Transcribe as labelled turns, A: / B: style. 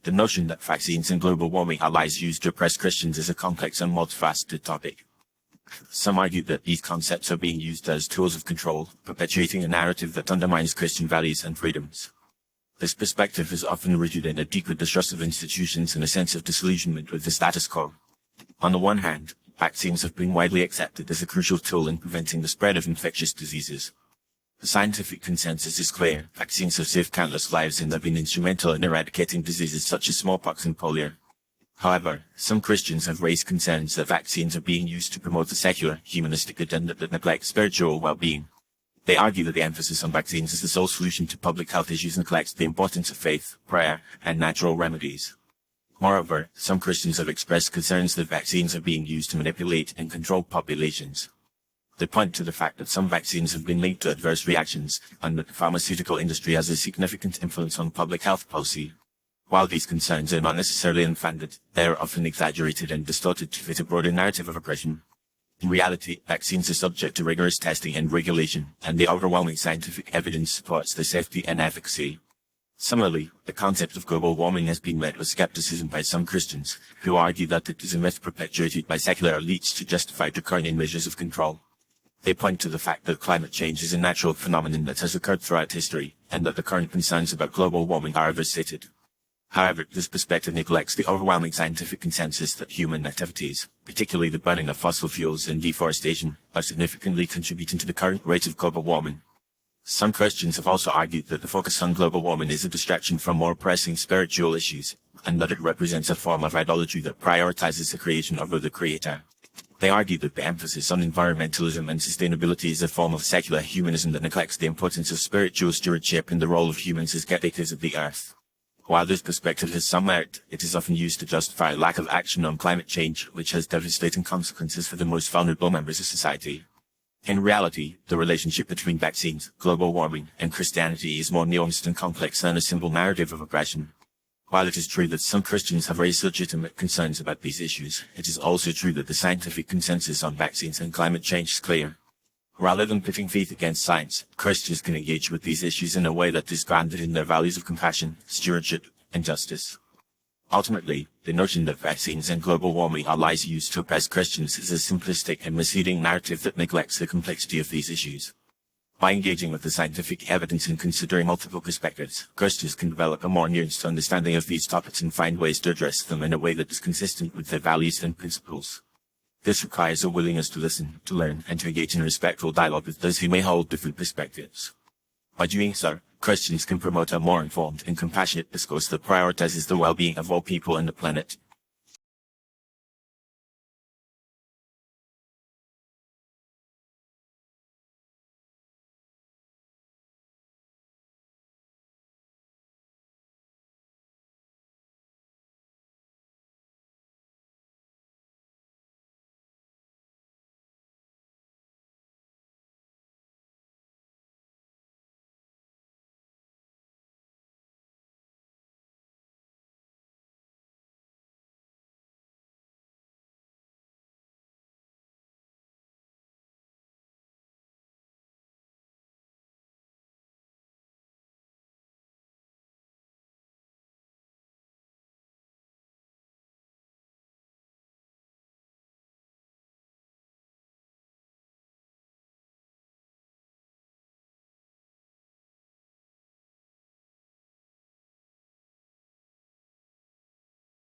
A: The notion that vaccines and global warming are lies used to oppress Christians is a complex and multifaceted topic. Some argue that these concepts are being used as tools of control, perpetuating a narrative that undermines Christian values and freedoms. This perspective is often rooted in a deeper distrust of institutions and a sense of disillusionment with the status quo. On the one hand, vaccines have been widely accepted as a crucial tool in preventing the spread of infectious diseases. The scientific consensus is clear. Vaccines have saved countless lives and have been instrumental in eradicating diseases such as smallpox and polio. However, some Christians have raised concerns that vaccines are being used to promote a secular, humanistic agenda that neglects spiritual well-being. They argue that the emphasis on vaccines as the sole solution to public health issues neglects the importance of faith, prayer, and natural remedies. Moreover, some Christians have expressed concerns that vaccines are being used to manipulate and control populations. They point to the fact that some vaccines have been linked to adverse reactions, and that the pharmaceutical industry has a significant influence on public health policy. While these concerns are not necessarily unfounded, they are often exaggerated and distorted to fit a broader narrative of oppression. In reality, vaccines are subject to rigorous testing and regulation, and the overwhelming scientific evidence supports their safety and efficacy. Similarly, the concept of global warming has been met with skepticism by some Christians, who argue that it is a myth perpetuated by secular elites to justify draconian measures of control. They point to the fact that climate change is a natural phenomenon that has occurred throughout history, and that the current concerns about global warming are overstated. However, this perspective neglects the overwhelming scientific consensus that human activities, particularly the burning of fossil fuels and deforestation, are significantly contributing to the current rate of global warming. Some Christians have also argued that the focus on global warming is a distraction from more pressing spiritual issues, and that it represents a form of idolatry that prioritizes the creation over the creator. They argue that the emphasis on environmentalism and sustainability is a form of secular humanism that neglects the importance of spiritual stewardship and the role of humans as caretakers of the earth. While this perspective has some merit, it is often used to justify lack of action on climate change, which has devastating consequences for the most vulnerable members of society. In reality, the relationship between vaccines, global warming, and Christianity is more nuanced and complex than a simple narrative of oppression. While it is true that some Christians have raised legitimate concerns about these issues, it is also true that the scientific consensus on vaccines and climate change is clear. Rather than pitting faith against science, Christians can engage with these issues in a way that is grounded in their values of compassion, stewardship, and justice. Ultimately, the notion that vaccines and global warming are lies used to oppress Christians is a simplistic and misleading narrative that neglects the complexity of these issues. By engaging with the scientific evidence and considering multiple perspectives, Christians can develop a more nuanced understanding of these topics and find ways to address them in a way that is consistent with their values and principles. This requires a willingness to listen, to learn, and to engage in respectful dialogue with those who may hold different perspectives. By doing so, Christians can promote a more informed and compassionate discourse that prioritizes the well-being of all people on the planet.